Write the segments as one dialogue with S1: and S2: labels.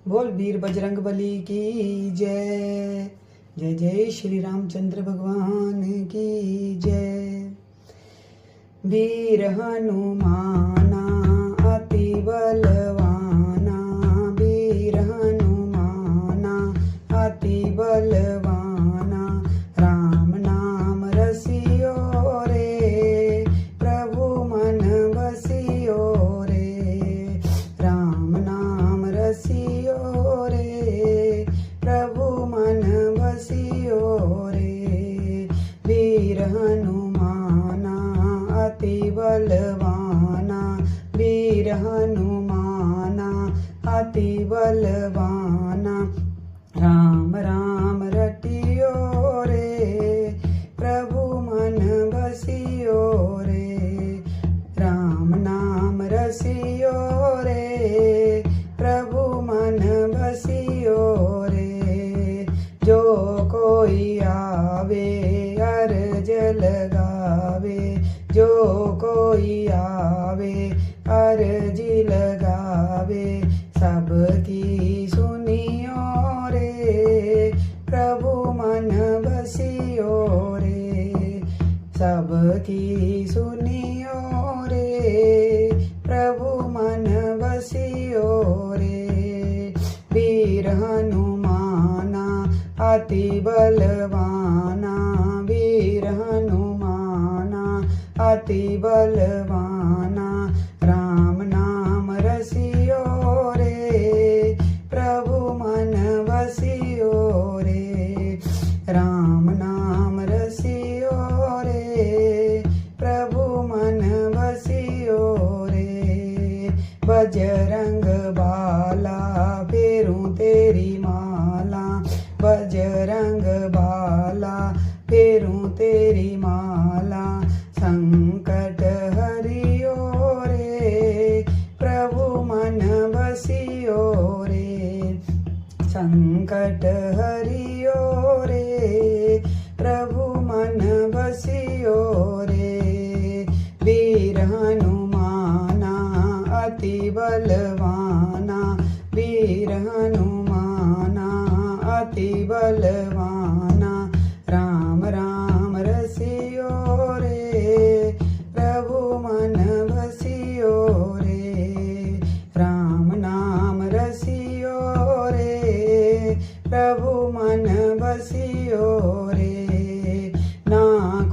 S1: बोल वीर बजरंग बली की जय। जय जय श्री रामचंद्र भगवान की जय। वीर हनुमाना अति बलवाना, वीर हनुमाना अति बलवाना, राम नाम रसियो रे प्रभु मन बसियो रे, राम नाम रसियो रे प्रभु मन बसियो रे। वीर हनुमाना अति बलवाना, वीर हनुमाना अति बलवाना, राम राम रटियो रे प्रभु मन बसियो रे, राम नाम रसियो रे प्रभु मन बसियो रे। जो कोई आवे अर्ज लगावे, जो कोई आवे अर्जी लगावे, सबकी सुनियो रे प्रभु मन बसियो रे, सबकी सुनियो रे प्रभु मन बसियो रे। वीर हनुमाना अति बलवाना, वीर हनुमाना अति बलवाना, राम नाम रसियो रे प्रभु मन बसियो रे, राम नाम रसियो रे प्रभु मन बसियो रे। बजरंग बाला फेरूं तेरी माला, बजरंग बाला फेरूं तेरी माला, संकट हरियो रे प्रभु मन बसियो रे, संकट हरियो रे प्रभु मन बसियो रे। वीर हनुमाना अति बलवाना, वीर हनुमाना अति बलवाना, राम राम रसियो रे प्रभु मन बसियो रे, राम नाम रसियो रे प्रभु मन बसियो रे। ना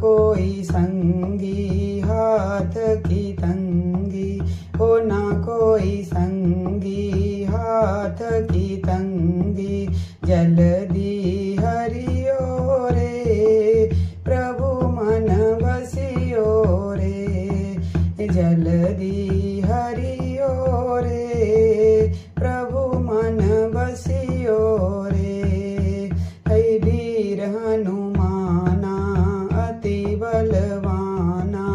S1: कोई संगी हाथ की तंगी, हो ना कोई संगी हाथ की तंगी, जल्दी हरियो रे प्रभु मन बसियो रे, जल्दी हरियो रे प्रभु मन बसियो रे। है वीर हनुमाना अति बलवाना,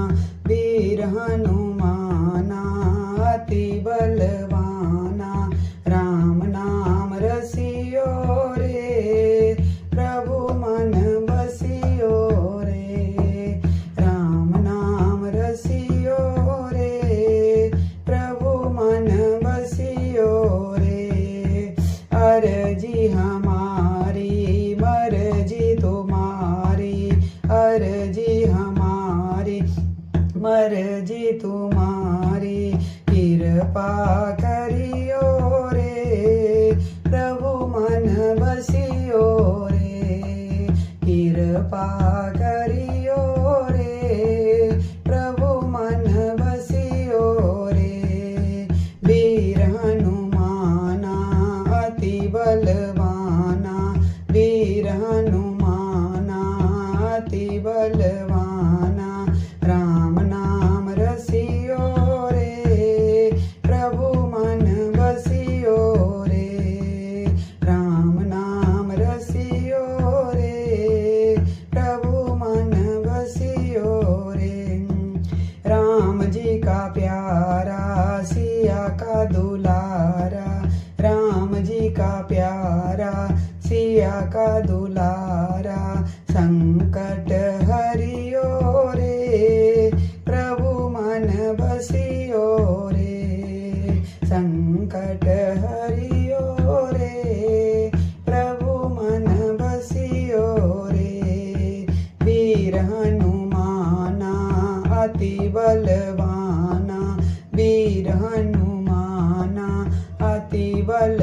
S1: वीर हनुमाना अति बलवाना, राम नाम रसियो रे प्रभु मन बसियो रे, राम नाम रसियो रे प्रभु मन बसियो रे। अर्जी हमारी मर्जी तुम्हारी, अर्जी हमारी मर्जी तुम्हारी, कृपा करियो रे प्रभु मन बसियो रे, कृपा करियो रे प्रभु मन बसियो रे। वीर हनुमाना अति बलवाना, वीर हनुमाना अति बलवाना, राम नाम रसियो रे प्रभु मन बसियो रे, राम नाम रसियो रे प्रभु मन बसियो रे। राम जी का प्यारा सिया का दुलारा, राम जी का प्यारा सिया का दुलारा, संकट हरियो रे प्रभु मन बसियो रे, संकट हरियो रे વીર હનુમાના અતિ બલ